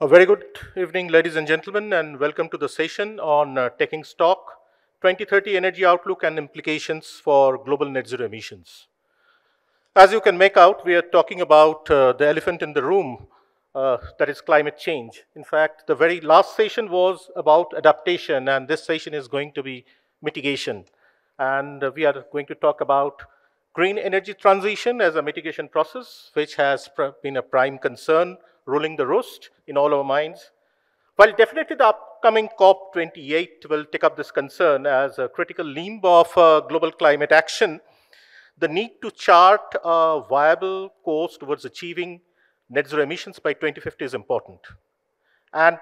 A very good evening, ladies and gentlemen, and welcome to the session on Taking Stock 2030 Energy Outlook and Implications for Global Net Zero Emissions. As you can make out, we are talking about the elephant in the room, that is climate change. In fact, the very last session was about adaptation, and this session is going to be mitigation. And we are going to talk about green energy transition as a mitigation process, which has been a prime concern ruling the roost in all our minds. While definitely the upcoming COP28 will take up this concern as a critical limb of global climate action, the need to chart a viable course towards achieving net zero emissions by 2050 is important. And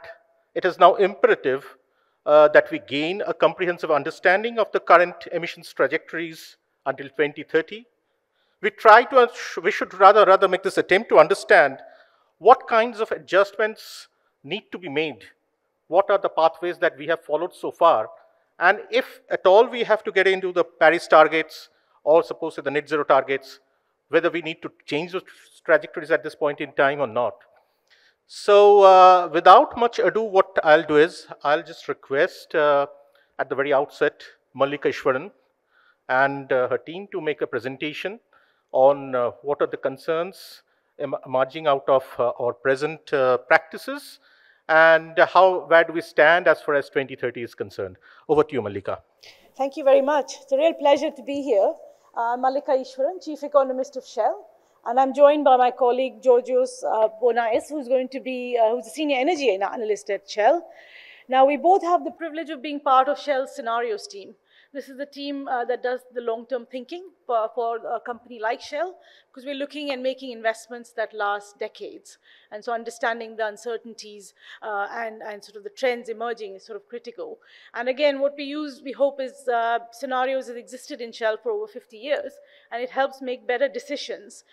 it is now imperative that we gain a comprehensive understanding of the current emissions trajectories until 2030. We should rather make this attempt to understand what kinds of adjustments need to be made, what are the pathways that we have followed so far, and if at all we have to get into the Paris targets or suppose the net zero targets, whether we need to change those trajectories at this point in time or not. So without much ado, what I'll do is I'll just request at the very outset Mallika Ishwaran and her team to make a presentation on what are the concerns emerging out of our present practices and where do we stand as far as 2030 is concerned. Over to you, Mallika. Thank you very much. It's a real pleasure to be here. I'm Mallika Ishwaran, Chief Economist of Shell, and I'm joined by my colleague Georgios Bonais, who's a Senior Energy Analyst at Shell. Now, we both have the privilege of being part of Shell's scenarios team. This is the team that does the long-term thinking for a company like Shell, because we're looking and making investments that last decades. And so understanding the uncertainties and sort of the trends emerging is sort of critical. And again, what we hope is scenarios that existed in Shell for over 50 years, and it helps make better decisions,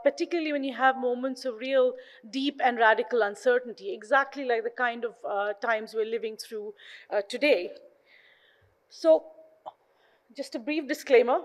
particularly when you have moments of real deep and radical uncertainty, exactly like the kind of times we're living through today. So, just a brief disclaimer,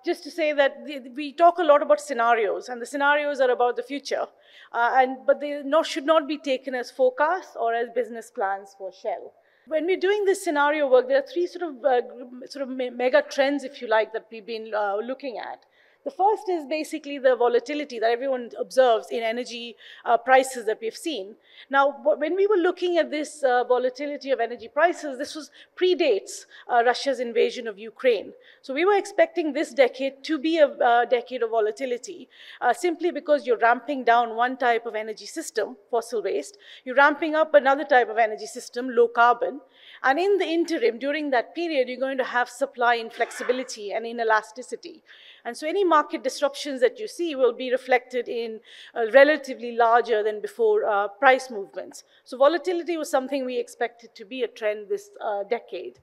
just to say that we talk a lot about scenarios, and the scenarios are about the future, but they should not be taken as forecasts or as business plans for Shell. When we're doing this scenario work, there are three sort of mega trends, if you like, that we've been looking at. The first is basically the volatility that everyone observes in energy prices that we've seen. Now, when we were looking at this volatility of energy prices, this predates Russia's invasion of Ukraine. So we were expecting this decade to be a decade of volatility, simply because you're ramping down one type of energy system, fossil-based, you're ramping up another type of energy system, low carbon, and in the interim, during that period, you're going to have supply inflexibility and inelasticity. And so any market disruptions that you see will be reflected in relatively larger than before price movements. So volatility was something we expected to be a trend this decade.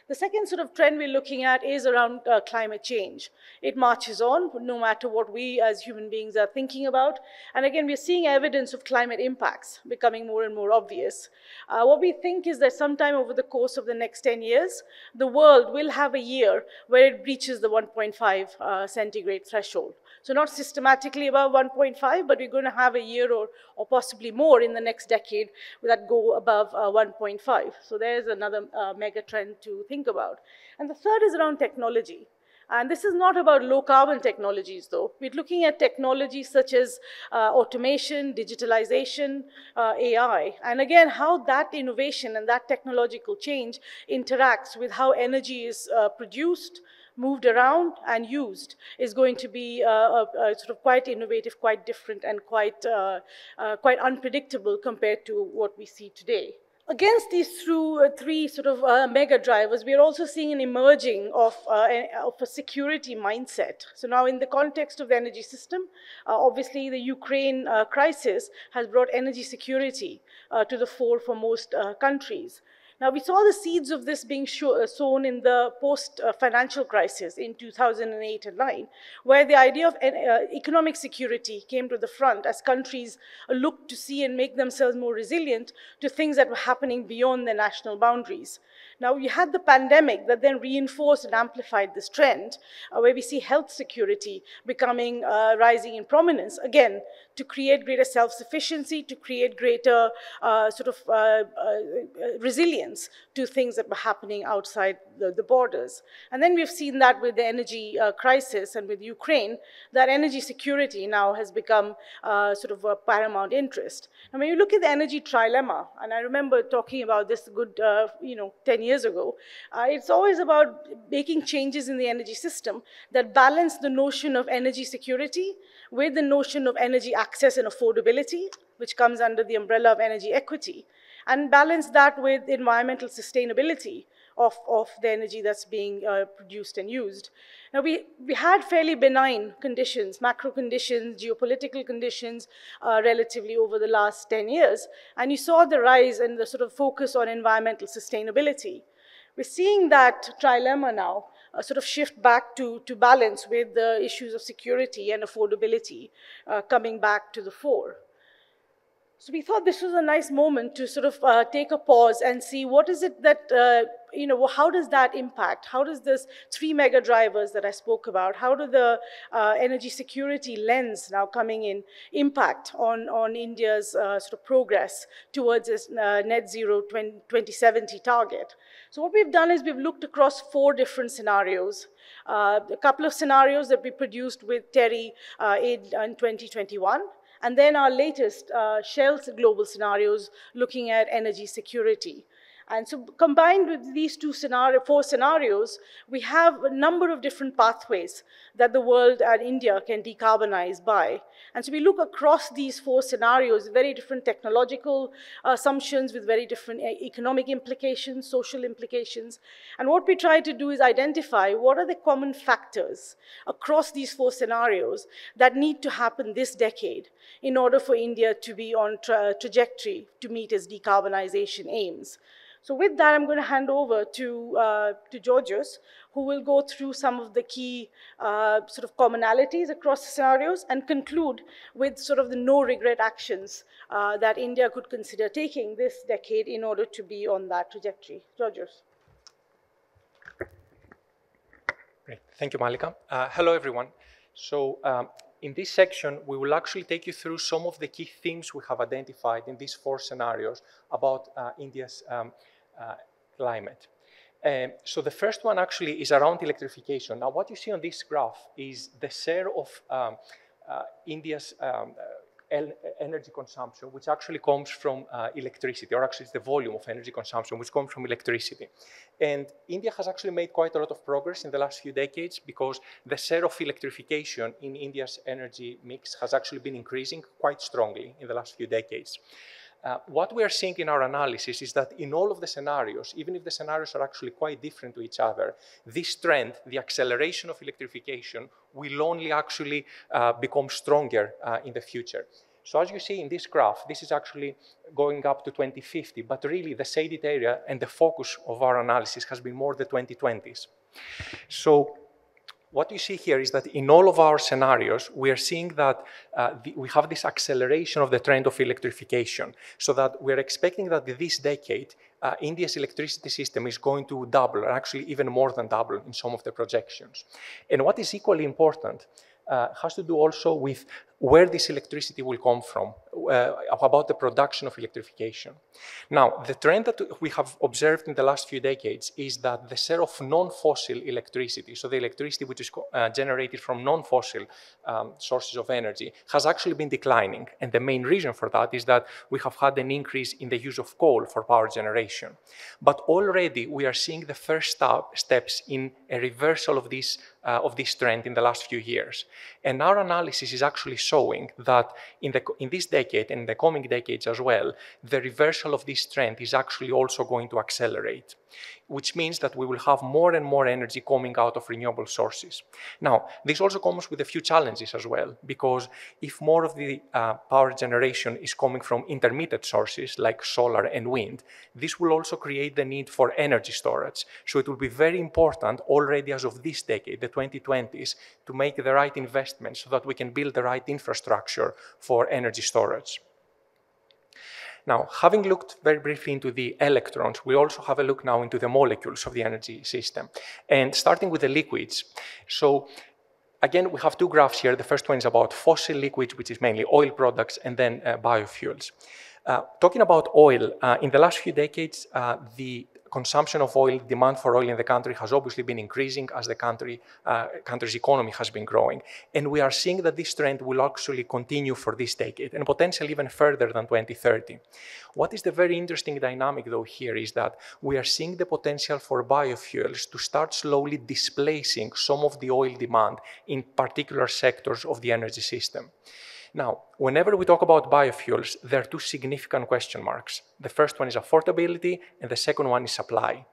The second sort of trend we're looking at is around climate change. It marches on, no matter what we as human beings are thinking about. And again, we're seeing evidence of climate impacts becoming more and more obvious. What we think is that sometime over the course of the next 10 years, the world will have a year where it breaches the 1.5 centigrade threshold. So not systematically above 1.5, but we're going to have a year or possibly more in the next decade that go above 1.5. So there's another mega trend to think about. And the third is around technology. And this is not about low carbon technologies, though. We're looking at technologies such as automation, digitalization, AI. And again, how that innovation and that technological change interacts with how energy is produced, moved around, and used is going to be sort of quite innovative, quite different, and quite unpredictable compared to what we see today. Against these three sort of mega drivers, we are also seeing an emerging of a security mindset. So now in the context of the energy system, obviously the Ukraine crisis has brought energy security to the fore for most countries. Now, we saw the seeds of this being sown in the post-financial crisis in 2008 and 9, where the idea of economic security came to the front as countries looked to see and make themselves more resilient to things that were happening beyond their national boundaries. Now, you had the pandemic that then reinforced and amplified this trend, where we see health security becoming rising in prominence, again, to create greater self-sufficiency, to create greater resilience to things that were happening outside the borders. And then we've seen that with the energy crisis and with Ukraine, that energy security now has become sort of a paramount interest. And when you look at the energy trilemma, and I remember talking about this a good 10 years ago, it's always about making changes in the energy system that balance the notion of energy security with the notion of energy access and affordability, which comes under the umbrella of energy equity, and balance that with environmental sustainability of the energy that's being produced and used. Now, we had fairly benign conditions, macro conditions, geopolitical conditions, relatively over the last 10 years, and you saw the rise and the sort of focus on environmental sustainability. We're seeing that trilemma now sort of shift back to balance with the issues of security and affordability coming back to the fore. So we thought this was a nice moment to sort of take a pause and see what is it that, how does that impact? How does this 3 mega drivers that I spoke about, how do the energy security lens now coming in impact on India's sort of progress towards this net zero 2070 target? So what we've done is we've looked across 4 different scenarios. A couple of scenarios that we produced with Terry in 2021. And then our latest Shell's global scenarios looking at energy security. And so combined with these 4 scenarios, we have a number of different pathways that the world and India can decarbonize by. And so we look across these 4 scenarios, very different technological assumptions with very different economic implications, social implications. And what we try to do is identify what are the common factors across these 4 scenarios that need to happen this decade in order for India to be on trajectory to meet its decarbonization aims. So with that, I'm going to hand over to Georgios, who will go through some of the key sort of commonalities across the scenarios and conclude with sort of the no-regret actions that India could consider taking this decade in order to be on that trajectory. Georgios. Great. Thank you, Mallika. Hello, everyone. So in this section, we will actually take you through some of the key themes we have identified in these 4 scenarios about India's climate. So the first one actually is around electrification. Now, what you see on this graph is the share of India's energy consumption, which actually comes from electricity, or actually it's the volume of energy consumption, which comes from electricity. And India has actually made quite a lot of progress in the last few decades because the share of electrification in India's energy mix has actually been increasing quite strongly in the last few decades. What we are seeing in our analysis is that in all of the scenarios, even if the scenarios are actually quite different to each other, this trend, the acceleration of electrification, will only actually become stronger in the future. So as you see in this graph, this is actually going up to 2050, but really the shaded area and the focus of our analysis has been more the 2020s. So what you see here is that in all of our scenarios, we are seeing that we have this acceleration of the trend of electrification, so that we're expecting that this decade, India's electricity system is going to double, or actually even more than double in some of the projections. And what is equally important has to do also with where this electricity will come from, about the production of electrification. Now, the trend that we have observed in the last few decades is that the share of non-fossil electricity, so the electricity which is generated from non-fossil sources of energy, has actually been declining. And the main reason for that is that we have had an increase in the use of coal for power generation. But already we are seeing the first steps in a reversal of this trend in the last few years. And our analysis is actually showing that in this decade and in the coming decades as well, the reversal of this trend is actually also going to accelerate, which means that we will have more and more energy coming out of renewable sources. Now, this also comes with a few challenges as well, because if more of the power generation is coming from intermittent sources like solar and wind, this will also create the need for energy storage. So it will be very important already as of this decade, the 2020s, to make the right investments so that we can build the right infrastructure for energy storage. Now, having looked very briefly into the electrons, we also have a look now into the molecules of the energy system. And starting with the liquids. So again, we have two graphs here. The first one is about fossil liquids, which is mainly oil products, and then biofuels. Talking about oil, in the last few decades, the consumption of oil, demand for oil in the country has obviously been increasing as the country's economy has been growing. And we are seeing that this trend will actually continue for this decade and potentially even further than 2030. What is the very interesting dynamic, though, here is that we are seeing the potential for biofuels to start slowly displacing some of the oil demand in particular sectors of the energy system. Now, whenever we talk about biofuels, there are two significant question marks. The first one is affordability, and the second one is supply.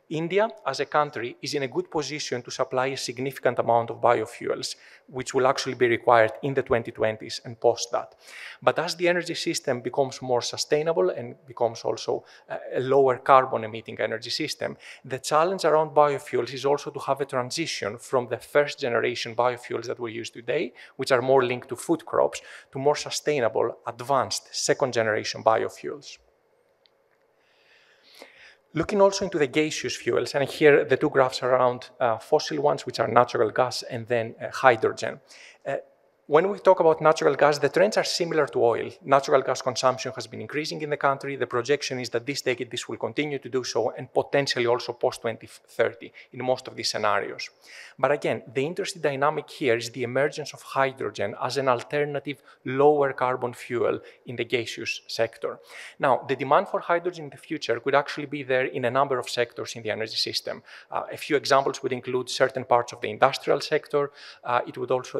India, as a country, is in a good position to supply a significant amount of biofuels, which will actually be required in the 2020s and post that. But as the energy system becomes more sustainable and becomes also a lower carbon emitting energy system, the challenge around biofuels is also to have a transition from the first generation biofuels that we use today, which are more linked to food crops, to more sustainable, advanced second generation biofuels. Looking also into the gaseous fuels, and here the two graphs are around fossil ones, which are natural gas, and then hydrogen. When we talk about natural gas, the trends are similar to oil. Natural gas consumption has been increasing in the country. The projection is that this decade this will continue to do so, and potentially also post-2030 in most of these scenarios. But again, the interesting dynamic here is the emergence of hydrogen as an alternative lower carbon fuel in the gaseous sector. Now, the demand for hydrogen in the future could actually be there in a number of sectors in the energy system. A few examples would include certain parts of the industrial sector. They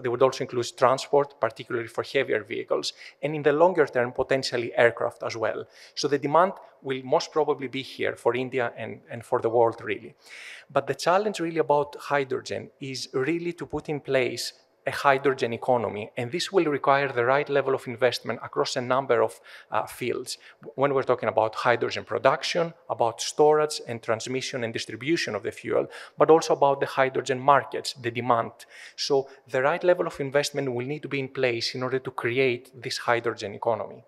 would also include transport, particularly for heavier vehicles, and in the longer term, potentially aircraft as well. So the demand will most probably be here for India and for the world, really. But the challenge really about hydrogen is really to put in place a hydrogen economy, and this will require the right level of investment across a number of fields. When we're talking about hydrogen production, about storage and transmission and distribution of the fuel, but also about the hydrogen markets, the demand. So the right level of investment will need to be in place in order to create this hydrogen economy.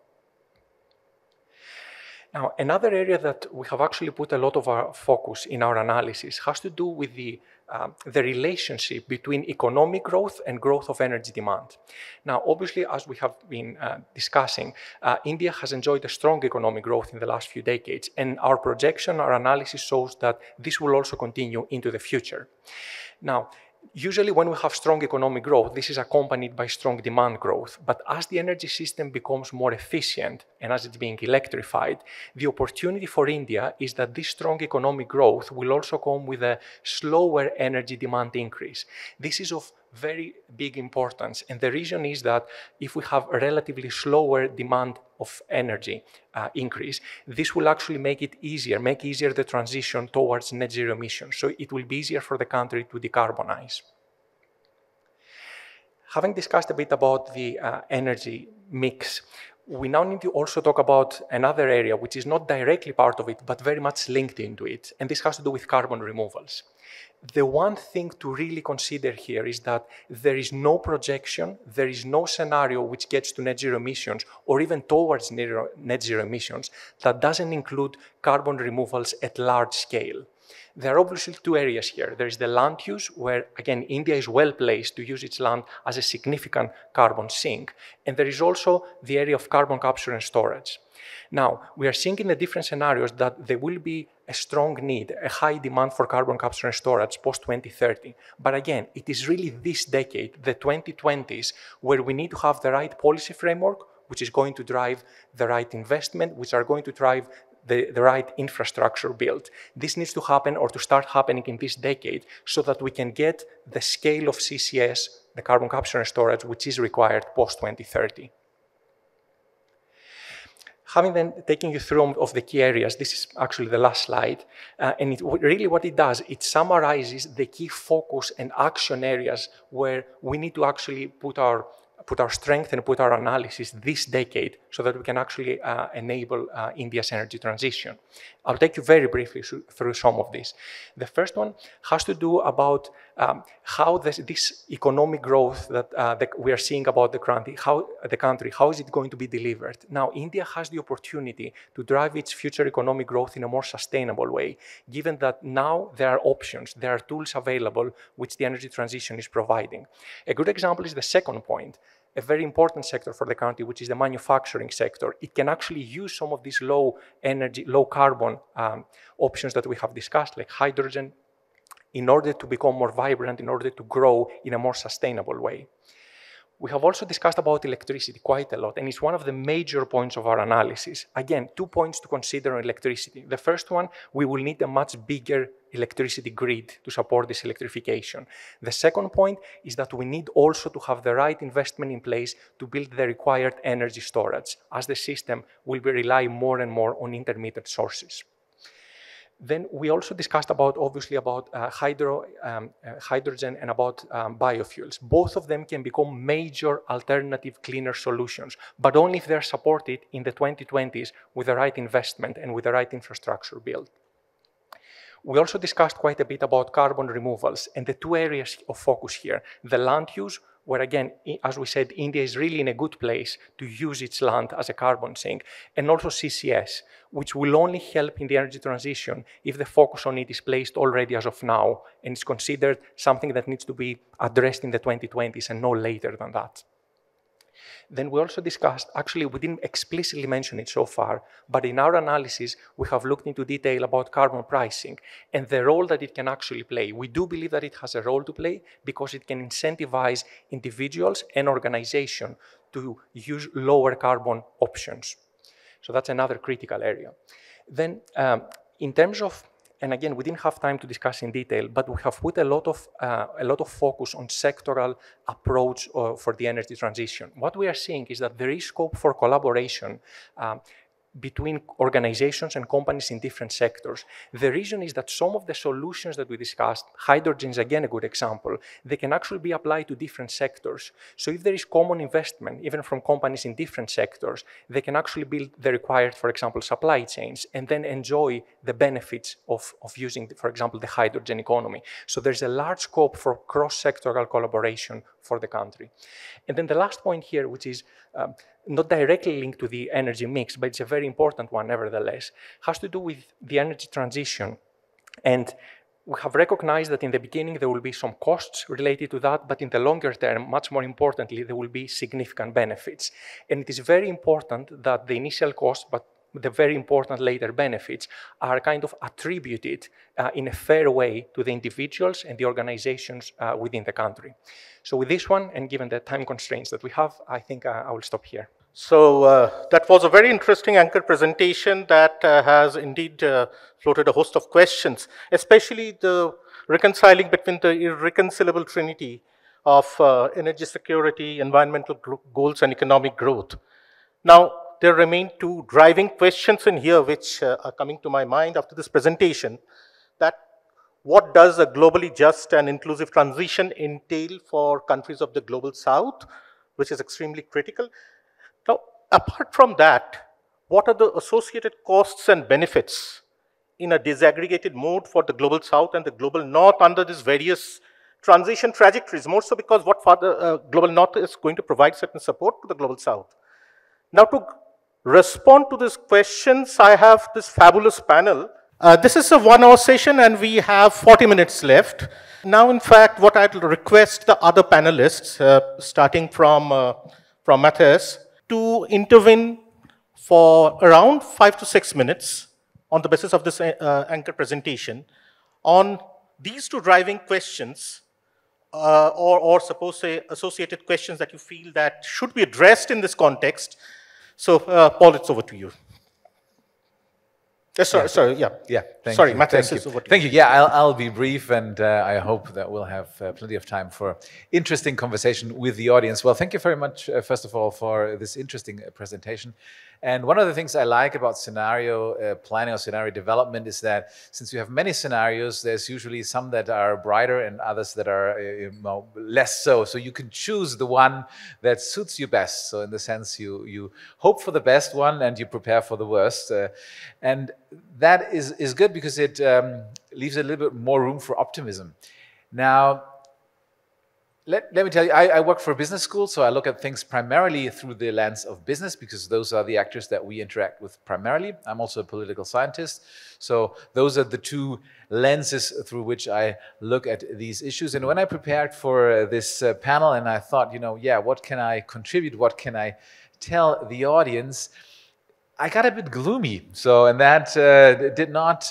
Now, another area that we have actually put a lot of our focus in our analysis has to do with the relationship between economic growth and growth of energy demand. Now, obviously, as we have been discussing, India has enjoyed a strong economic growth in the last few decades, and our projection, our analysis shows that this will also continue into the future. Now, usually when we have strong economic growth, this is accompanied by strong demand growth. But as the energy system becomes more efficient and as it's being electrified, the opportunity for India is that this strong economic growth will also come with a slower energy demand increase. This is of very big importance. And the reason is that if we have a relatively slower demand of energy increase, this will actually make easier the transition towards net zero emissions. So it will be easier for the country to decarbonize. Having discussed a bit about the energy mix, we now need to also talk about another area which is not directly part of it, but very much linked into it. And this has to do with carbon removals. The one thing to really consider here is that there is no projection, there is no scenario which gets to net zero emissions or even towards net zero emissions that doesn't include carbon removals at large scale. There are obviously two areas here. There is the land use, where, again, India is well placed to use its land as a significant carbon sink. And there is also the area of carbon capture and storage. Now, we are seeing in the different scenarios that there will be a strong need, a high demand for carbon capture and storage post-2030. But again, it is really this decade, the 2020s, where we need to have the right policy framework, which is going to drive the right investment, which are going to drive the right infrastructure built. This needs to happen or to start happening in this decade so that we can get the scale of CCS, the carbon capture and storage, which is required post-2030. Having then taken you through of the key areas, this is actually the last slide, and really what it does, it summarizes the key focus and action areas where we need to actually put our put our strength and put our analysis this decade so that we can actually enable India's energy transition. I'll take you very briefly through some of these. The first one has to do about how this economic growth that we are seeing about the country, how is it going to be delivered? Now, India has the opportunity to drive its future economic growth in a more sustainable way, given that now there are options, there are tools available which the energy transition is providing. A good example is the second point. A very important sector for the country, which is the manufacturing sector. It can actually use some of these low energy, low carbon options that we have discussed, like hydrogen, in order to become more vibrant, in order to grow in a more sustainable way. We have also discussed about electricity quite a lot, and it's one of the major points of our analysis. Again, 2 points to consider on electricity. The first one, we will need a much bigger electricity grid to support this electrification. The second point is that we need also to have the right investment in place to build the required energy storage, as the system will be relying more and more on intermittent sources. Then we also discussed about, obviously, about hydrogen and about biofuels. Both of them can become major alternative cleaner solutions, but only if they're supported in the 2020s with the right investment and with the right infrastructure built. We also discussed quite a bit about carbon removals and the two areas of focus here. The land use, where again, as we said, India is really in a good place to use its land as a carbon sink, and also CCS, which will only help in the energy transition if the focus on it is placed already as of now and is considered something that needs to be addressed in the 2020s and no later than that. Then we also discussed, actually we didn't explicitly mention it so far, but in our analysis we have looked into detail about carbon pricing and the role that it can actually play. We do believe that it has a role to play because it can incentivize individuals and organizations to use lower carbon options. So that's another critical area. Then in terms of, and again, we didn't have time to discuss in detail, but we have put a lot of focus on sectoral approach for the energy transition. What we are seeing is that there is scope for collaboration between organizations and companies in different sectors. The reason is that some of the solutions that we discussed, hydrogen is again a good example, they can actually be applied to different sectors. So if there is common investment, even from companies in different sectors, they can actually build the required, for example, supply chains and then enjoy the benefits of using, for example, the hydrogen economy. So there's a large scope for cross-sectoral collaboration for the country. And then the last point here, which is not directly linked to the energy mix, but it's a very important one nevertheless, has to do with the energy transition. And we have recognized that in the beginning there will be some costs related to that, but in the longer term, much more importantly, there will be significant benefits. And it is very important that the initial cost, but the very important later benefits are kind of attributed in a fair way to the individuals and the organizations within the country. So with this one, and given the time constraints that we have, I think I will stop here. So that was a very interesting anchor presentation that has indeed floated a host of questions, especially the reconciling between the irreconcilable trinity of energy security, environmental goals, and economic growth. Now, there remain two driving questions in here which are coming to my mind after this presentation, that what does a globally just and inclusive transition entail for countries of the global south, which is extremely critical. Now, apart from that, what are the associated costs and benefits in a disaggregated mode for the global south and the global north under these various transition trajectories, more so because what global north is going to provide certain support to the global south. Now, to respond to these questions, I have this fabulous panel. This is a 1-hour session and we have 40 minutes left. Now, in fact, what I'd request the other panelists, starting from Matthias, to intervene for around 5 to 6 minutes on the basis of this anchor presentation on these two driving questions, or suppose say associated questions that you feel that should be addressed in this context. So, Paul, it's over to you. Sorry, Matthias, it's over to you. Thank you. Yeah, I'll be brief, and I hope that we'll have plenty of time for interesting conversation with the audience. Well, thank you very much, first of all, for this interesting presentation. And one of the things I like about scenario planning or scenario development is that since you have many scenarios, there's usually some that are brighter and others that are less so. So you can choose the one that suits you best. So in the sense, you hope for the best one and you prepare for the worst. And that is good because it leaves a little bit more room for optimism. Now, let me tell you, I work for a business school, so I look at things primarily through the lens of business because those are the actors that we interact with primarily. I'm also a political scientist, so those are the two lenses through which I look at these issues. And when I prepared for this panel and I thought, yeah, what can I contribute, what can I tell the audience, I got a bit gloomy, and that did not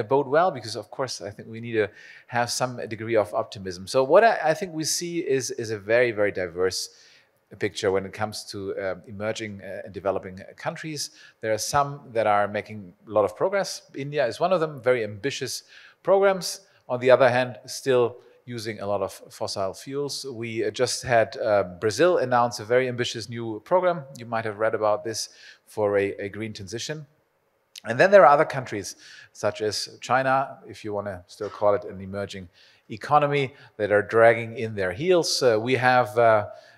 bode well because, of course, I think we need to have some degree of optimism. So what I think we see is a very, very diverse picture when it comes to emerging and developing countries. There are some that are making a lot of progress. India is one of them, very ambitious programs. On the other hand, still using a lot of fossil fuels. We just had Brazil announce a very ambitious new program. You might have read about this for a green transition. And then there are other countries, such as China, if you want to still call it an emerging economy, that are dragging in their heels. We have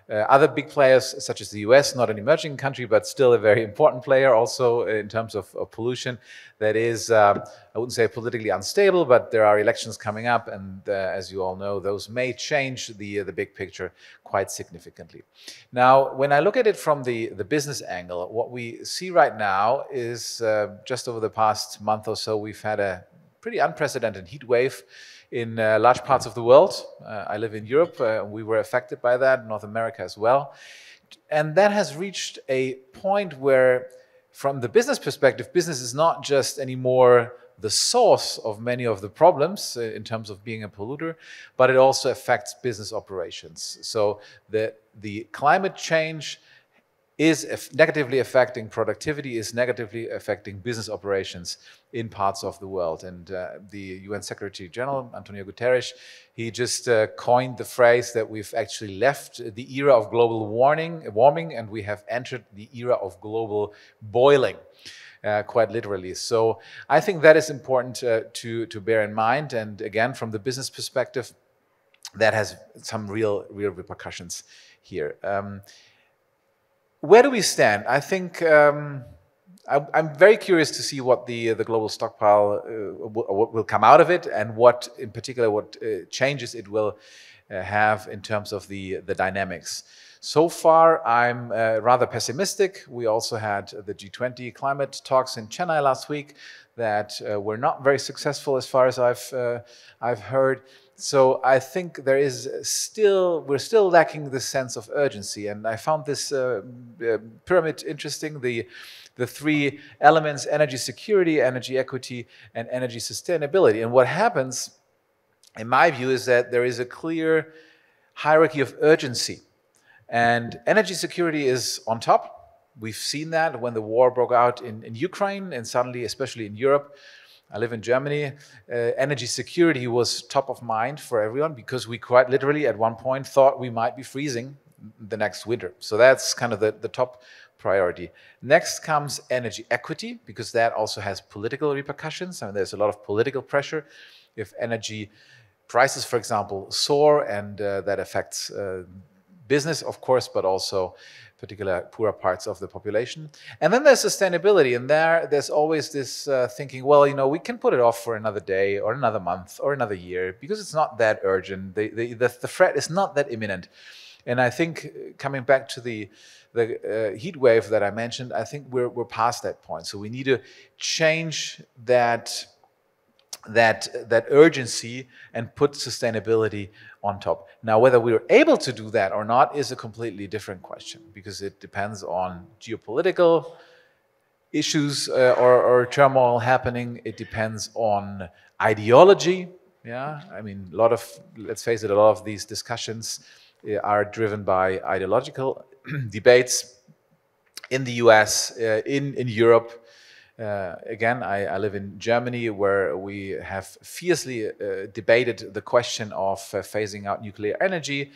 other big players, such as the US, not an emerging country, but still a very important player also in terms of pollution. That is, I wouldn't say politically unstable, but there are elections coming up. And as you all know, those may change the big picture quite significantly. Now, when I look at it from the business angle, what we see right now is just over the past month or so, we've had a pretty unprecedented heat wave in large parts of the world. I live in Europe. We were affected by that, North America as well. And that has reached a point where, from the business perspective, business is not just anymore the source of many of the problems in terms of being a polluter, but it also affects business operations. So the climate change is negatively affecting productivity, is negatively affecting business operations in parts of the world. And the UN Secretary General, Antonio Guterres, he just coined the phrase that we've actually left the era of global warming and we have entered the era of global boiling, quite literally. So I think that is important to bear in mind. And again, from the business perspective, that has some real repercussions here. Where do we stand? I think I'm very curious to see what the global stockpile what will come out of it, and what, in particular, what changes it will have in terms of the dynamics. So far, I'm rather pessimistic. We also had the G20 climate talks in Chennai last week that were not very successful, as far as I've heard. So I think we're still lacking this sense of urgency. And I found this pyramid interesting, the three elements: energy security, energy equity, and energy sustainability. And what happens, in my view, is that there is a clear hierarchy of urgency. And energy security is on top. We've seen that when the war broke out in Ukraine, and suddenly, especially in Europe, I live in Germany, energy security was top of mind for everyone because we quite literally at one point thought we might be freezing the next winter. So that's kind of the top priority. Next comes energy equity, because that also has political repercussions. I mean, there's a lot of political pressure if energy prices, for example, soar, and that affects business, of course, but also particular poorer parts of the population. And then there's sustainability, and there's always this thinking, well, we can put it off for another day or another month or another year because it's not that urgent. The threat is not that imminent. And I think, coming back to the heat wave that I mentioned, I think we're past that point. So we need to change that urgency and put sustainability on top. Now, whether we're able to do that or not is a completely different question, because it depends on geopolitical issues or turmoil happening. It depends on ideology. Yeah, I mean, let's face it, a lot of these discussions are driven by ideological debates in the US, in Europe. Again, I live in Germany, where we have fiercely debated the question of phasing out nuclear energy,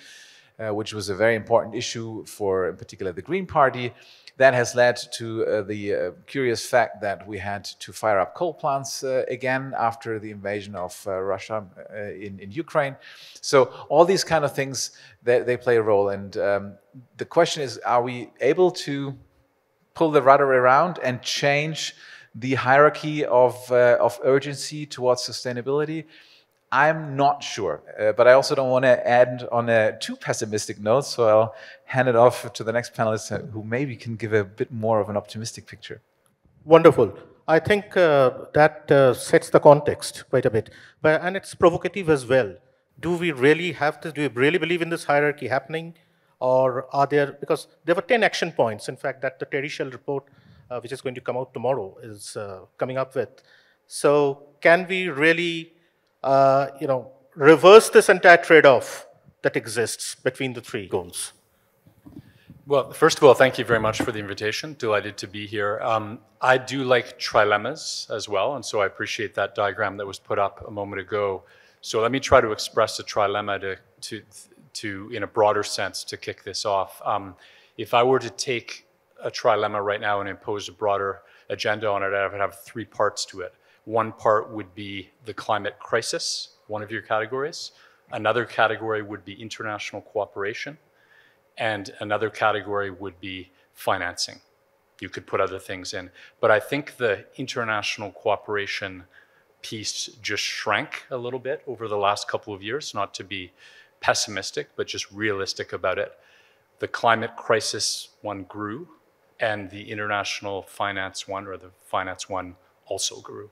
which was a very important issue for, in particular, the Green Party. That has led to the curious fact that we had to fire up coal plants again after the invasion of Russia in Ukraine. So all these kind of things, they play a role. And the question is, are we able to pull the rudder around and change the hierarchy of urgency towards sustainability? I'm not sure, but I also don't want to end on a too pessimistic note, so I'll hand it off to the next panelist who maybe can give a bit more of an optimistic picture. Wonderful. I think that sets the context quite a bit, and it's provocative as well. Do we really have this? Do we really believe in this hierarchy happening? Or are there, because there were 10 action points, in fact, that the Terry Shell report, which is going to come out tomorrow, is coming up with. So can we really reverse this entire trade-off that exists between the three goals? Well, first of all, thank you very much for the invitation. Delighted to be here. I do like trilemmas as well, and so I appreciate that diagram that was put up a moment ago. So let me try to express a trilemma to in a broader sense to kick this off. If I were to take a trilemma right now and impose a broader agenda on it, I would have three parts to it. One part would be the climate crisis, one of your categories. Another category would be international cooperation. And another category would be financing. You could put other things in. But I think the international cooperation piece just shrank a little bit over the last couple of years, not to be pessimistic, but just realistic about it. The climate crisis one grew, and the international finance one, or the finance one, also grew.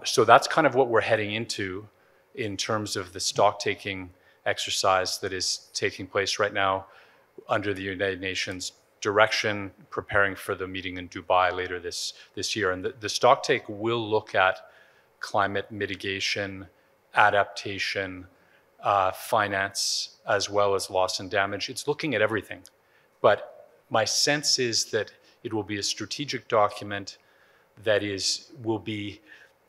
So that's kind of what we're heading into in terms of the stock-taking exercise that is taking place right now under the United Nations direction, preparing for the meeting in Dubai later this year. And the stocktake will look at climate mitigation, adaptation, finance, as well as loss and damage. It's looking at everything. But my sense is that it will be a strategic document that will be,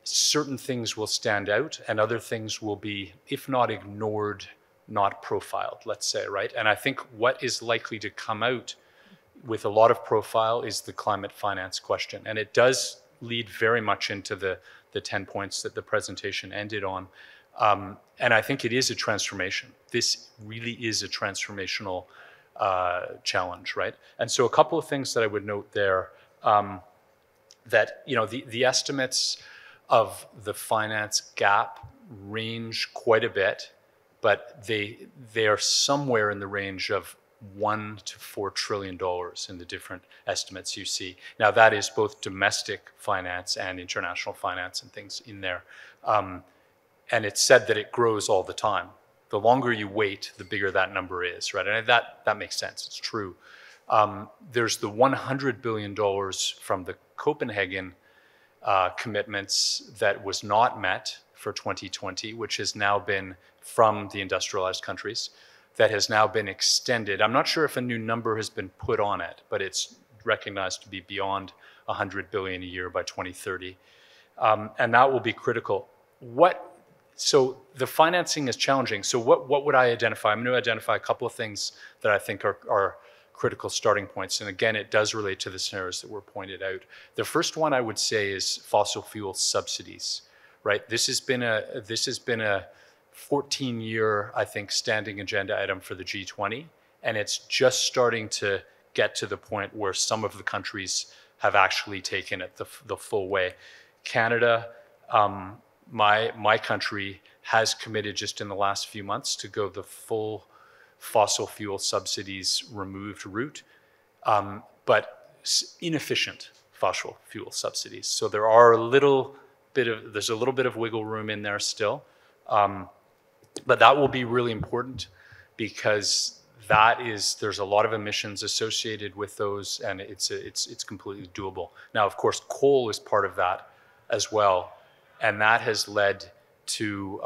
certain things will stand out and other things will be, if not ignored, not profiled, let's say, right? And I think what is likely to come out with a lot of profile is the climate finance question. And it does lead very much into the 10 points that the presentation ended on. And I think it is a transformation. This really is a transformational challenge, right? And so a couple of things that I would note there, that the estimates of the finance gap range quite a bit, but they are somewhere in the range of $1 to $4 trillion in the different estimates you see. Now that is both domestic finance and international finance and things in there. And it's said that it grows all the time. The longer you wait, the bigger that number is, right? And that makes sense, it's true. There's the $100 billion from the Copenhagen commitments that was not met for 2020, which has now been from the industrialized countries, that has now been extended. I'm not sure if a new number has been put on it, but it's recognized to be beyond 100 billion a year by 2030. And that will be critical. So the financing is challenging. So what would I identify? I'm going to identify a couple of things that I think are critical starting points. And again, it does relate to the scenarios that were pointed out. The first one I would say is fossil fuel subsidies, right? This has been a 14-year, I think, standing agenda item for the G20, and it's just starting to get to the point where some of the countries have actually taken it the full way. Canada, my country, has committed just in the last few months to go the full fossil fuel subsidies removed route, but inefficient fossil fuel subsidies. So there's a little bit of wiggle room in there still. But that will be really important because there's a lot of emissions associated with those, and it's completely doable. Now, of course, coal is part of that as well, and that has led to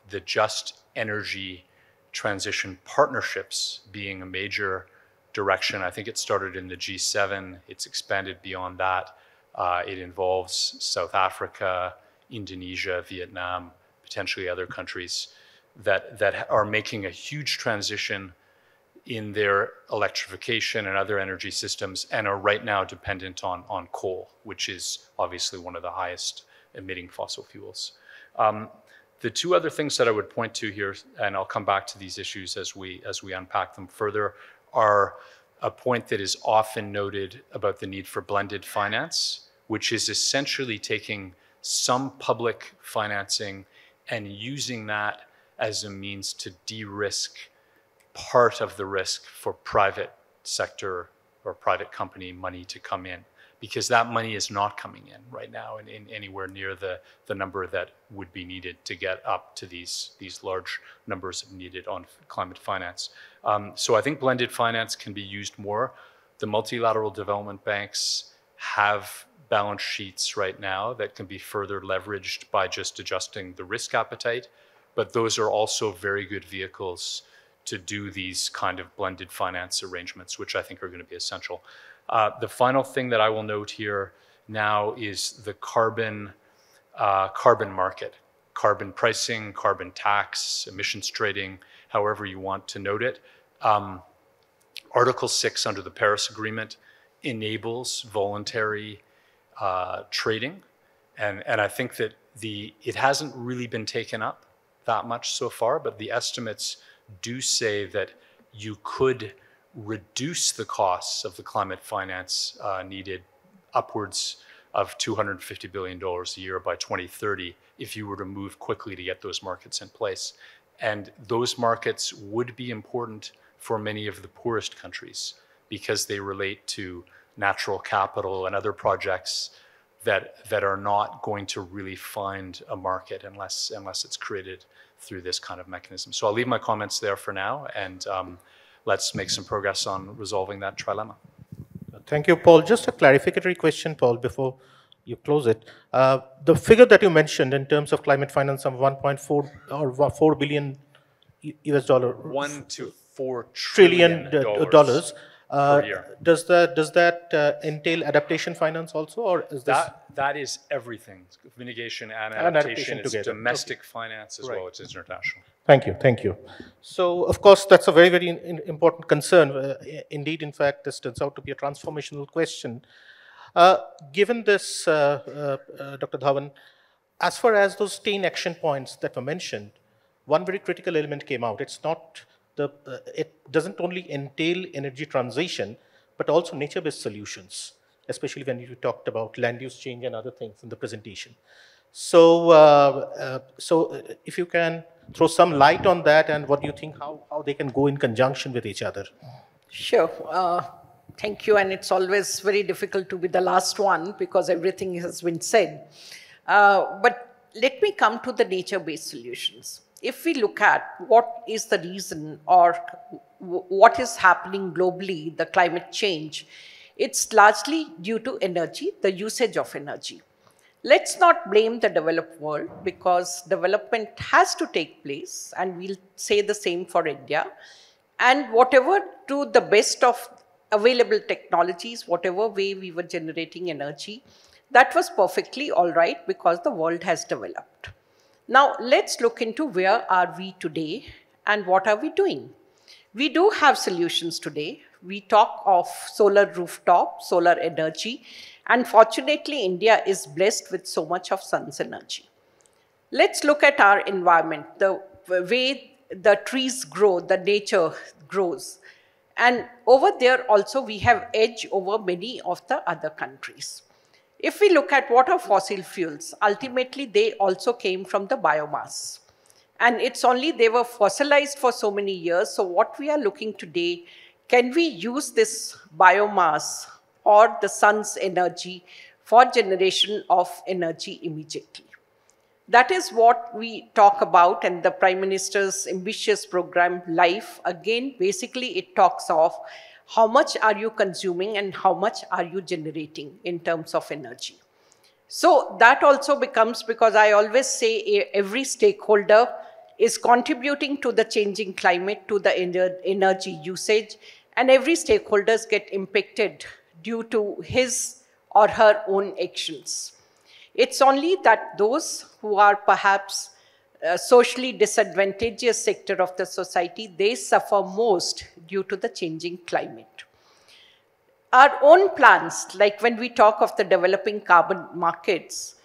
the just energy transition partnerships being a major direction. I think it started in the G7. It's expanded beyond that. It involves South Africa, Indonesia, Vietnam, potentially other countries that are making a huge transition in their electrification and other energy systems and are right now dependent on coal, which is obviously one of the highest emitting fossil fuels. The two other things that I would point to here, and I'll come back to these issues as we unpack them further, are a point that is often noted about the need for blended finance, which is essentially taking some public financing and using that as a means to de-risk part of the risk for private sector or private company money to come in, because that money is not coming in right now in anywhere near the number that would be needed to get up to these large numbers needed on climate finance. So I think blended finance can be used more. The multilateral development banks have balance sheets right now that can be further leveraged by just adjusting the risk appetite, but those are also very good vehicles to do these kind of blended finance arrangements, which I think are going to be essential. The final thing that I will note here now is the carbon market, carbon pricing, carbon tax, emissions trading, however you want to note it. Article 6 under the Paris Agreement enables voluntary trading, and I think that it hasn't really been taken up that much so far, but the estimates do say that you could reduce the costs of the climate finance needed upwards of $250 billion a year by 2030 if you were to move quickly to get those markets in place. And those markets would be important for many of the poorest countries because they relate to natural capital and other projects that are not going to really find a market unless it's created through this kind of mechanism. So I'll leave my comments there for now, and let's make some progress on resolving that trilemma. Thank you, Paul. Just a clarificatory question, Paul, before you close it. The figure that you mentioned in terms of climate finance of 1.4 or 4 billion US dollar. 1 to 4 trillion dollars. Per year. Does that entail adaptation finance also, or is this? That is everything. Mitigation and adaptation. It's together. Domestic finance as well. It's international. Thank you, thank you. So, of course, that's a very, very important concern. Indeed, in fact, this turns out to be a transformational question. Given this, Dr. Dhawan, as far as those 10 action points that were mentioned, one very critical element came out. It's not it doesn't only entail energy transition, but also nature-based solutions, especially when you talked about land use change and other things in the presentation. So, if you can throw some light on that, and what do you think, how they can go in conjunction with each other? Sure. Thank you. And it's always very difficult to be the last one because everything has been said. But let me come to the nature-based solutions. If we look at what is the reason or what is happening globally, the climate change, it's largely due to energy, the usage of energy. Let's not blame the developed world because development has to take place, and we'll say the same for India. And whatever to the best of available technologies, whatever way we were generating energy, that was perfectly all right because the world has developed. Now, let's look into where are we today and what are we doing. We do have solutions today. We talk of solar rooftop, solar energy, and fortunately, India is blessed with so much of sun's energy. Let's look at our environment, the way the trees grow, the nature grows. And over there also, we have edge over many of the other countries. If we look at what are fossil fuels, ultimately they also came from the biomass. And it's only they were fossilized for so many years. So what we are looking today, can we use this biomass or the sun's energy for generation of energy immediately? That is what we talk about, and the Prime Minister's ambitious program, LIFE, again, basically it talks of how much are you consuming and how much are you generating in terms of energy. So that also becomes, because I always say every stakeholder is contributing to the changing climate, to the energy usage, and every stakeholders get impacted due to his or her own actions. It's only that those who are perhaps socially disadvantageous sector of the society, they suffer most due to the changing climate. Our own plans, like when we talk of the developing carbon markets,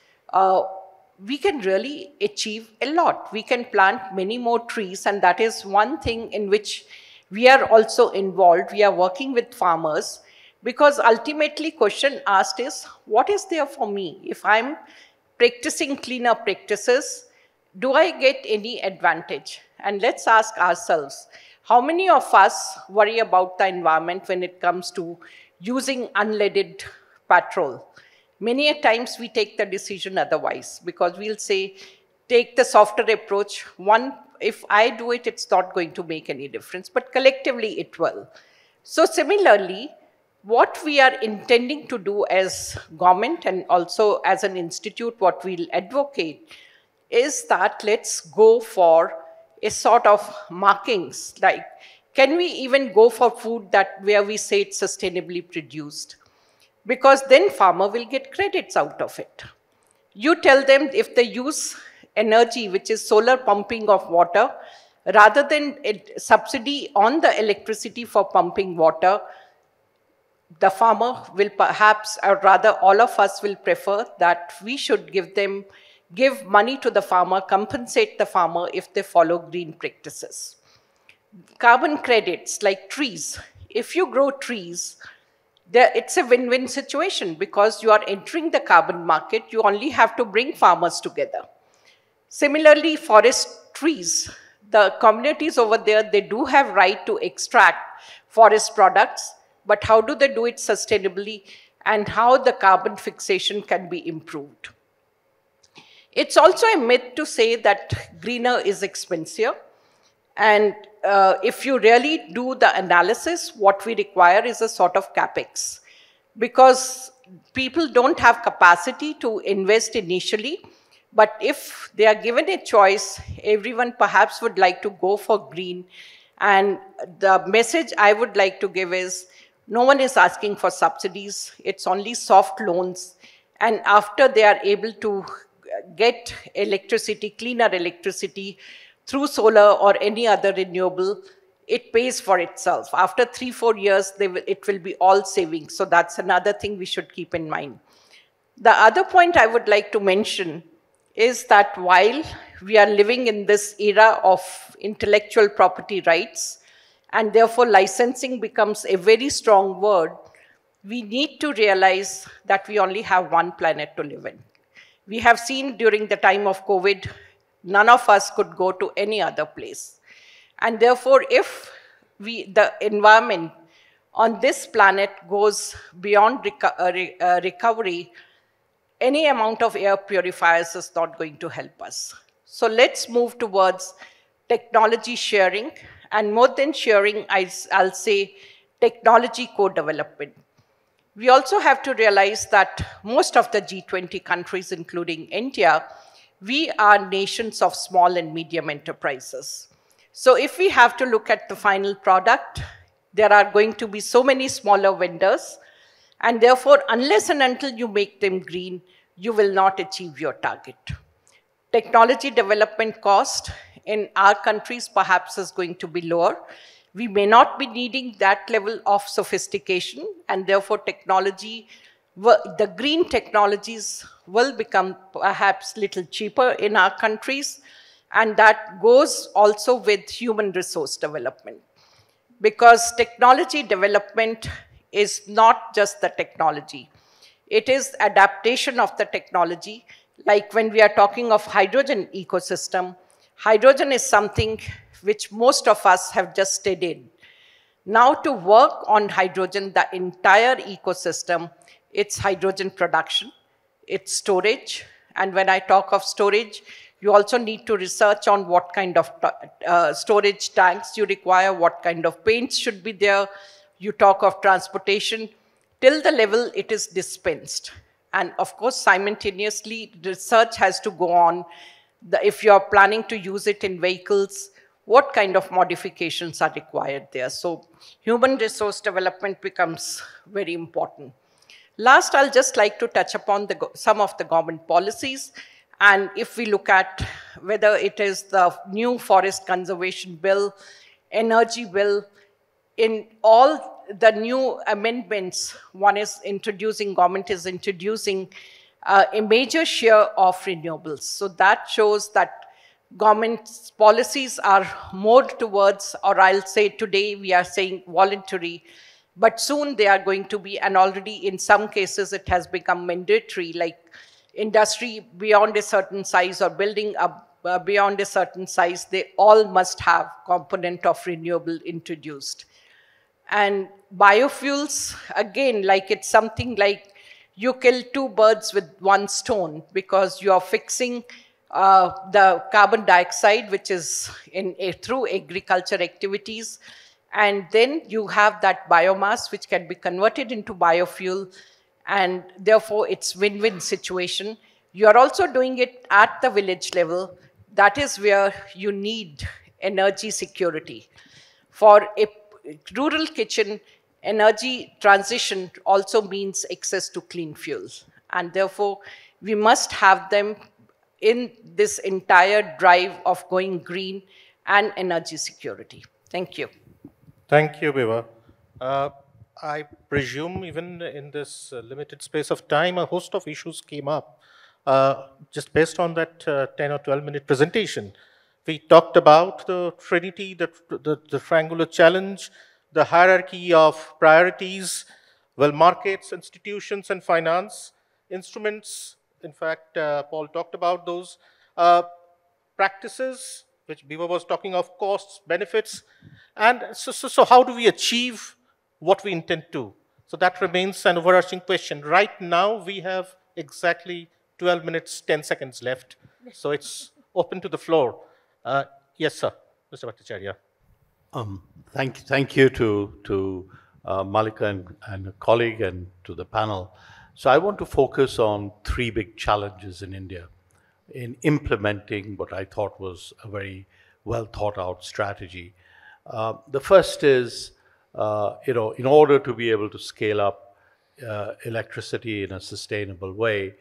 we can really achieve a lot. We can plant many more trees, and that is one thing in which we are also involved. We are working with farmers, because ultimately question asked is, what is there for me? If I'm practicing cleaner practices, do I get any advantage? And let's ask ourselves, how many of us worry about the environment when it comes to using unleaded petrol? Many a times we take the decision otherwise, because we'll say, take the softer approach. One, if I do it, it's not going to make any difference, but collectively it will. So similarly, what we are intending to do as government and also as an institute, what we'll advocate is that let's go for a sort of markings, like can we even go for food that where we say it's sustainably produced? Because then farmer will get credits out of it. You tell them if they use energy, which is solar pumping of water, rather than a subsidy on the electricity for pumping water, the farmer will perhaps, or rather all of us will prefer that we should give money to the farmer, compensate the farmer if they follow green practices. Carbon credits like trees. If you grow trees, it's a win-win situation, because you are entering the carbon market. You only have to bring farmers together. Similarly, forest trees, the communities over there, they do have right to extract forest products, but how do they do it sustainably, and how the carbon fixation can be improved? It's also a myth to say that greener is expensive. And if you really do the analysis, what we require is a sort of capex, because people don't have capacity to invest initially. But if they are given a choice, everyone perhaps would like to go for green. And the message I would like to give is, no one is asking for subsidies. It's only soft loans. And after they are able to get electricity, cleaner electricity, through solar or any other renewable, it pays for itself. After 3-4 years, it will be all savings. So that's another thing we should keep in mind. The other point I would like to mention is that while we are living in this era of intellectual property rights, and therefore licensing becomes a very strong word, we need to realize that we only have one planet to live in. We have seen during the time of COVID, none of us could go to any other place. And therefore, if the environment on this planet goes beyond recovery, any amount of air purifiers is not going to help us. So let's move towards technology sharing, and more than sharing, I'll say technology co-development. We also have to realize that most of the G20 countries, including India, we are nations of small and medium enterprises. So if we have to look at the final product, there are going to be so many smaller vendors, and therefore, unless and until you make them green, you will not achieve your target. Technology development cost in our countries perhaps is going to be lower. We may not be needing that level of sophistication, and therefore technology, the green technologies will become perhaps little cheaper in our countries, and that goes also with human resource development. Because technology development is not just the technology. It is adaptation of the technology. Like when we are talking of hydrogen ecosystem, hydrogen is something which most of us have just studied. Now to work on hydrogen, the entire ecosystem, it's hydrogen production, it's storage. And when I talk of storage, you also need to research on what kind of storage tanks you require, what kind of paints should be there. You talk of transportation, till the level it is dispensed. And of course, simultaneously, research has to go on. If you're planning to use it in vehicles, what kind of modifications are required there? So human resource development becomes very important. Last, I'll just like to touch upon some of the government policies. And if we look at whether it is the new forest conservation bill, energy bill, in all the new amendments, government is introducing a major share of renewables. So that shows that government's policies are more towards, or I'll say today we are saying voluntary, but soon they are going to be, and already in some cases it has become mandatory, like industry beyond a certain size or building up beyond a certain size, they all must have component of renewable introduced. And biofuels, again, like it's something like you kill two birds with one stone, because you are fixing the carbon dioxide, which is through agriculture activities. And then you have that biomass, which can be converted into biofuel. And therefore, it's win-win situation. You are also doing it at the village level. That is where you need energy security. For a rural kitchen, energy transition also means access to clean fuels. And therefore, we must have them in this entire drive of going green and energy security. Thank you. Thank you, Vibha. I presume even in this limited space of time, a host of issues came up. Just based on that 10 or 12-minute presentation, we talked about the trinity, the triangular challenge, the hierarchy of priorities, well, markets, institutions, and finance, instruments. In fact, Paul talked about those practices, which Vibha was talking of, costs, benefits. And so how do we achieve what we intend to? So that remains an overarching question. Right now, we have exactly 12 minutes, 10 seconds left. So it's open to the floor. Yes, sir, Mr. Bhattacharya. Thank you to Mallika and a colleague and to the panel. So I want to focus on three big challenges in India in implementing what I thought was a very well thought out strategy. The first is, in order to be able to scale up electricity in a sustainable way,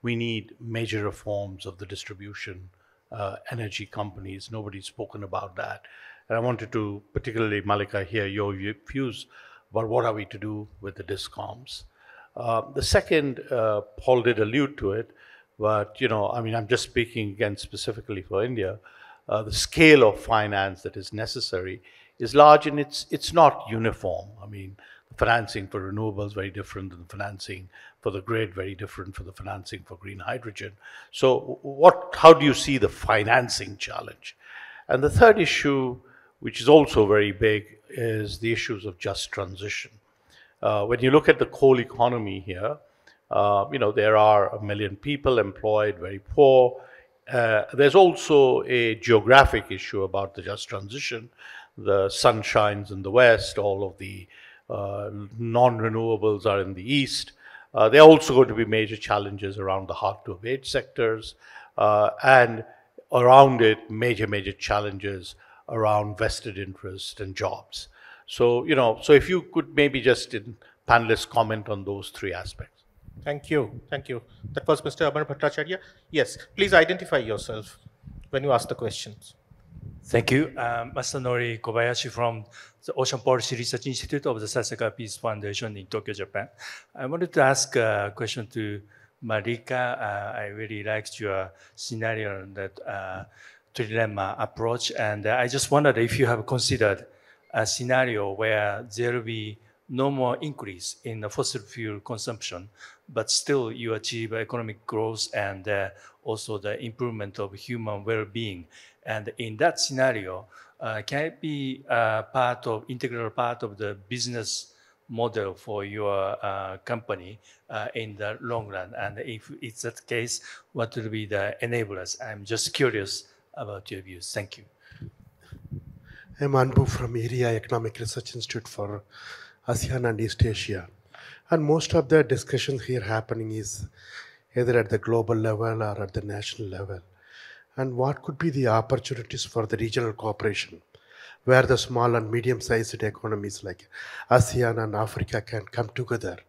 we need major reforms of the distribution energy companies. Nobody's spoken about that. And I wanted to, particularly Mallika, hear your views about what are we to do with the DISCOMs. The second, Paul did allude to it, but I'm just speaking again specifically for India. The scale of finance that is necessary is large, and it's not uniform. The financing for renewables is very different than the financing for the grid, very different from the financing for green hydrogen. So how do you see the financing challenge? And the third issue, which is also very big, is the issues of just transition. When you look at the coal economy here, there are 1 million people employed, very poor. There's also a geographic issue about the just transition. The sun shines in the west, all of the non-renewables are in the east. There are also going to be major challenges around the hard-to-abate sectors, and around it, major challenges around vested interest and jobs. So, so if you could maybe just in panelists comment on those three aspects. Thank you. That was Mr. Amar Bhattacharya. Yes, please identify yourself when you ask the questions. Thank you. Masanori Kobayashi from the Ocean Policy Research Institute of the Sasaka Peace Foundation in Tokyo, Japan. I wanted to ask a question to Mallika. I really liked your scenario, that trilemma approach, and I just wondered if you have considered a scenario where there will be no more increase in the fossil fuel consumption, but still you achieve economic growth and also the improvement of human well-being. And in that scenario, can it be integral part of the business model for your company in the long run? And if it's that case, what will be the enablers? I'm just curious about your views. Thank you. I'm Anbu from Area Economic Research Institute for ASEAN and East Asia. And most of the discussions here happening is either at the global level or at the national level. And what could be the opportunities for the regional cooperation, where the small and medium-sized economies like ASEAN and Africa can come together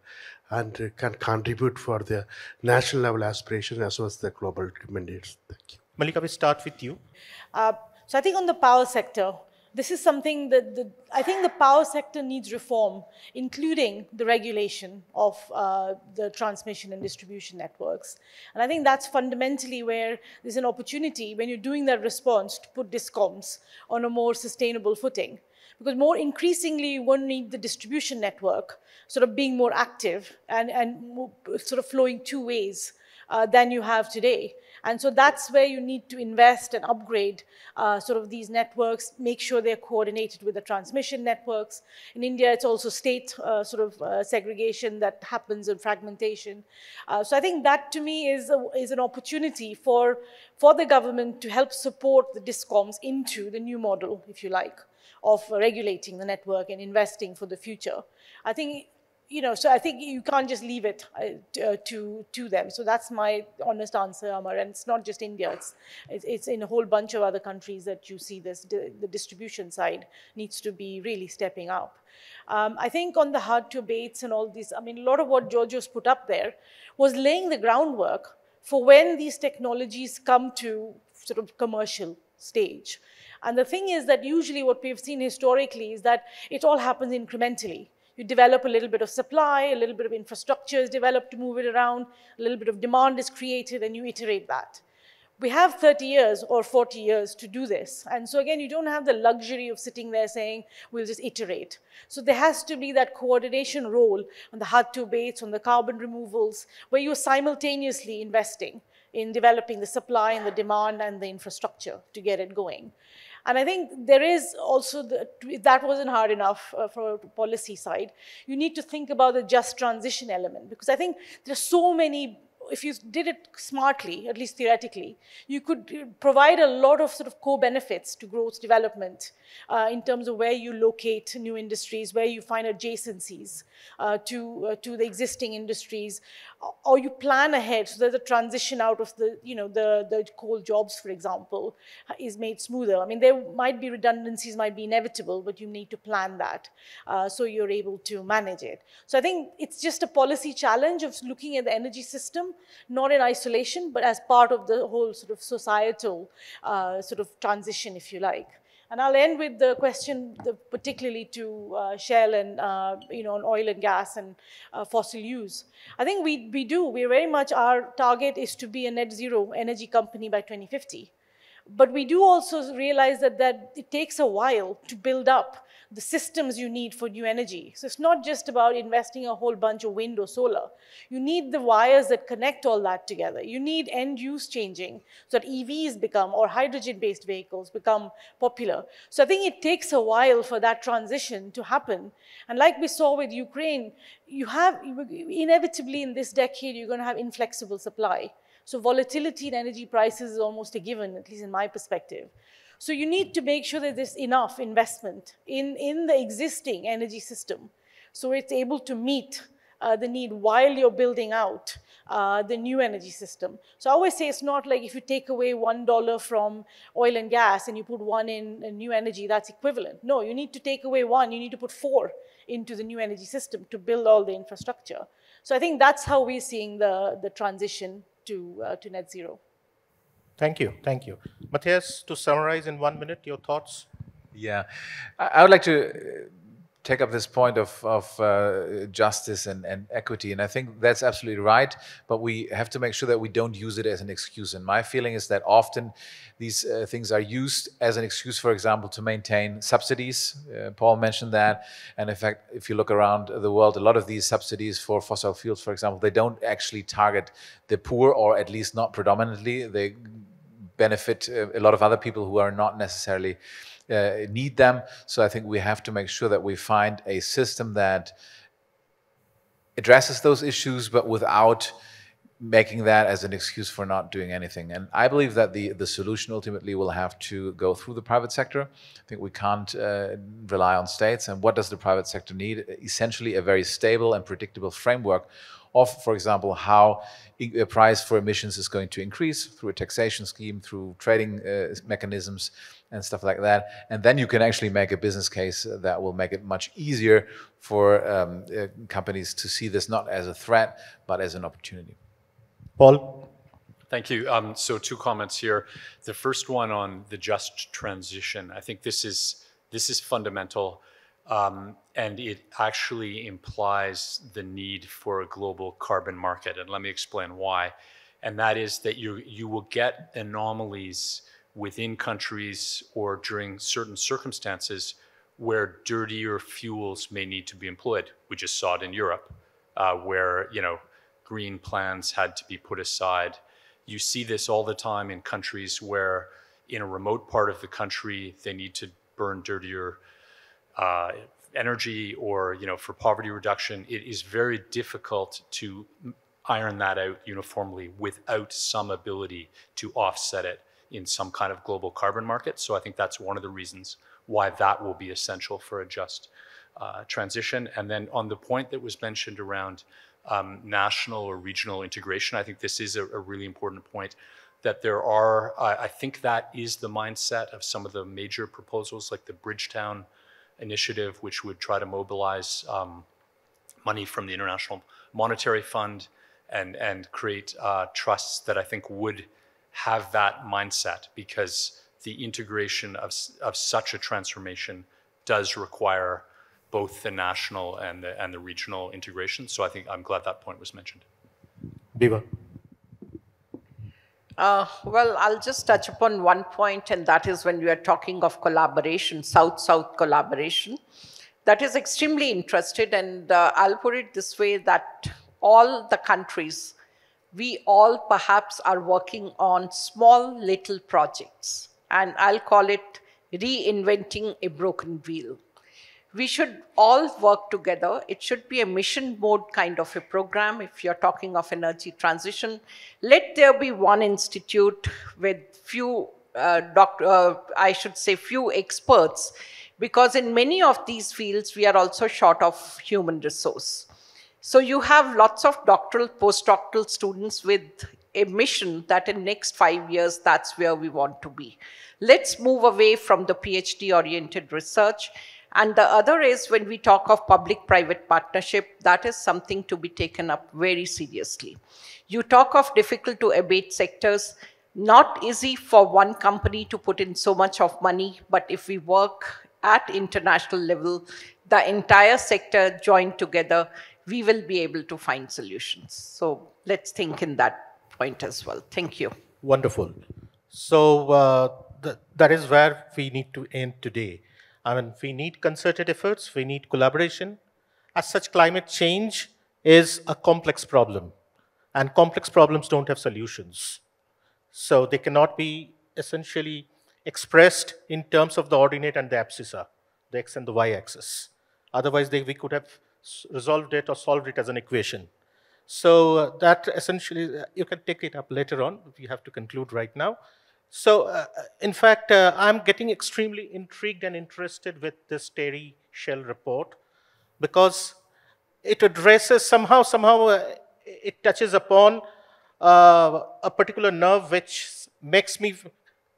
and can contribute for the national level aspiration as well as the global mandates. Thank you. Mallika, we start with you. So I think on the power sector, this is something that I think the power sector needs reform, including the regulation of the transmission and distribution networks. And I think that's fundamentally where there's an opportunity when you're doing that response to put DISCOMs on a more sustainable footing. Because more increasingly, you won't need the distribution network sort of being more active and more, sort of flowing two ways than you have today. And so that's where you need to invest and upgrade sort of these networks, make sure they're coordinated with the transmission networks. In India, it's also state sort of segregation that happens and fragmentation. So I think that to me is an opportunity for the government to help support the DISCOMs into the new model, if you like, of regulating the network and investing for the future. I think, so I think you can't just leave it to them. So that's my honest answer, Amar. And it's not just India, it's in a whole bunch of other countries that you see this, the distribution side needs to be really stepping up. I think on the hard to abates and all these, I mean, a lot of what Giorgio's put up there was laying the groundwork for when these technologies come to sort of commercial stage. And the thing is that usually what we've seen historically is that it all happens incrementally. You develop a little bit of supply, a little bit of infrastructure is developed to move it around, a little bit of demand is created, and you iterate that. We have 30 years or 40 years to do this. And so again, you don't have the luxury of sitting there saying, we'll just iterate. So there has to be that coordination role on the hard to abates, on the carbon removals, where you're simultaneously investing in developing the supply and the demand and the infrastructure to get it going. And I think there is also, if that wasn't hard enough for a policy side, you need to think about the just transition element, because I think there's so many, if you did it smartly, at least theoretically, you could provide a lot of sort of co-benefits to growth development in terms of where you locate new industries, where you find adjacencies to the existing industries, or you plan ahead so that the transition out of the, the coal jobs, for example, is made smoother. I mean, there might be redundancies, might be inevitable, but you need to plan that so you're able to manage it. So I think it's just a policy challenge of looking at the energy system, not in isolation, but as part of the whole sort of societal sort of transition, if you like. And I'll end with the question, particularly to Shell and, on oil and gas and fossil use. I think we're very much, our target is to be a net zero energy company by 2050. But we do also realize that it takes a while to build up the systems you need for new energy. So it's not just about investing a whole bunch of wind or solar. You need the wires that connect all that together. You need end use changing so that EVs become, or hydrogen-based vehicles become popular. So I think it takes a while for that transition to happen. And like we saw with Ukraine, inevitably in this decade, you're going to have inflexible supply. So volatility in energy prices is almost a given, at least in my perspective. So you need to make sure that there's enough investment in the existing energy system so it's able to meet the need while you're building out the new energy system. So I always say it's not like if you take away $1 from oil and gas and you put $1 in new energy, that's equivalent. No, you need to take away $1, you need to put $4 into the new energy system to build all the infrastructure. So I think that's how we're seeing the transition to net zero. Thank you, thank you. Matthias, to summarize in 1 minute, your thoughts? Yeah, I would like to take up this point of justice and equity, and I think that's absolutely right, but we have to make sure that we don't use it as an excuse. And my feeling is that often these things are used as an excuse, for example, to maintain subsidies. Paul mentioned that, and in fact, if you look around the world, a lot of these subsidies for fossil fuels, for example, they don't actually target the poor, or at least not predominantly. They benefit a lot of other people who are not necessarily need them. So I think we have to make sure that we find a system that addresses those issues, but without making that as an excuse for not doing anything. And I believe that the solution ultimately will have to go through the private sector. I think we can't rely on states. And what does the private sector need? Essentially a very stable and predictable framework of, for example, how a price for emissions is going to increase through a taxation scheme, through trading mechanisms and stuff like that. And then you can actually make a business case that will make it much easier for companies to see this not as a threat, but as an opportunity. Paul? Thank you. So 2 comments here. The first one on the just transition. I think this is fundamental, and it actually implies the need for a global carbon market. And let me explain why. And that is that you will get anomalies within countries or during certain circumstances where dirtier fuels may need to be employed. We just saw it in Europe, where green plans had to be put aside. You see this all the time in countries where in a remote part of the country, they need to burn dirtier energy or, for poverty reduction. It is very difficult to iron that out uniformly without some ability to offset it in some kind of global carbon market. So I think that's one of the reasons why that will be essential for a just transition. And then on the point that was mentioned around national or regional integration, I think this is a really important point, that there are, I think that is the mindset of some of the major proposals like the Bridgetown initiative, which would try to mobilize money from the International Monetary Fund and create trusts that I think would have that mindset, because the integration of such a transformation does require both the national and the regional integration. So I think I'm glad that point was mentioned. Vibha? Well, I'll just touch upon one point, and that is when we are talking of collaboration, South-South collaboration. That is extremely interested, and I'll put it this way, that all the countries, we all perhaps are working on small little projects, and I'll call it reinventing a broken wheel. We should all work together. It should be a mission mode kind of a program. If you're talking of energy transition, let there be one institute with few few experts, because in many of these fields, we are also short of human resource. So you have lots of doctoral, postdoctoral students with a mission that in next 5 years, that's where we want to be. Let's move away from the PhD-oriented research. And the other is, when we talk of public-private partnership, that is something to be taken up very seriously. You talk of difficult to abate sectors, not easy for one company to put in so much of money, but if we work at international level, the entire sector joined together, we will be able to find solutions. So let's think in that point as well. Thank you. Wonderful. So that is where we need to end today. I mean, we need concerted efforts, we need collaboration. As such, climate change is a complex problem, and complex problems don't have solutions. So they cannot be essentially expressed in terms of the ordinate and the abscissa, the x and the y axis. Otherwise, we could have resolved it or solved it as an equation. So that essentially, you can take it up later on. We have to conclude right now. So, in fact, I'm getting extremely intrigued and interested with this Terry Shell report, because it addresses somehow it touches upon a particular nerve which makes me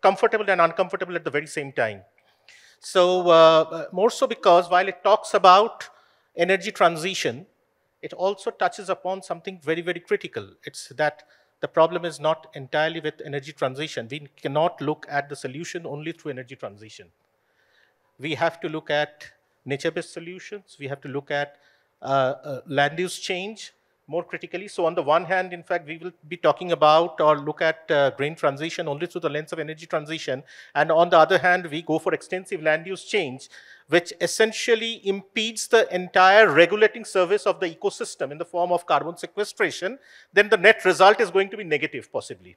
comfortable and uncomfortable at the very same time. So, more so because while it talks about energy transition, it also touches upon something very, very critical. It's that the problem is not entirely with energy transition. We cannot look at the solution only through energy transition. We have to look at nature-based solutions. We have to look at land use change more critically. So on the one hand, in fact, we will be talking about or look at green transition only through the lens of energy transition. And on the other hand, we go for extensive land use change, which essentially impedes the entire regulating service of the ecosystem in the form of carbon sequestration. Then the net result is going to be negative, possibly.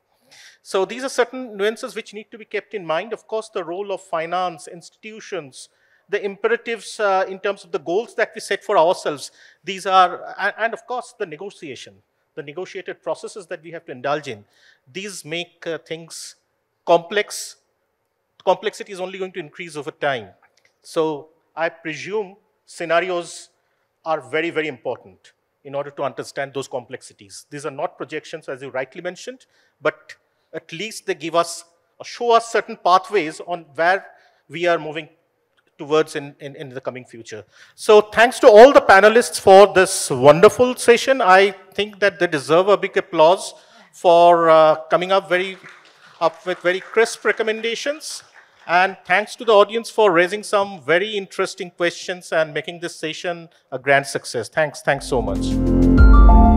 So these are certain nuances which need to be kept in mind. Of course, the role of finance, institutions, the imperatives in terms of the goals that we set for ourselves, these are, and of course, the negotiation, the negotiated processes that we have to indulge in. These make things complex. Complexity is only going to increase over time. So I presume scenarios are very, very important. in order to understand those complexities. These are not projections, as you rightly mentioned, but at least they give us, or show us certain pathways on where we are moving towards in the coming future. So thanks to all the panelists for this wonderful session. I think that they deserve a big applause for coming up with very crisp recommendations. And thanks to the audience for raising some very interesting questions and making this session a grand success. Thanks so much.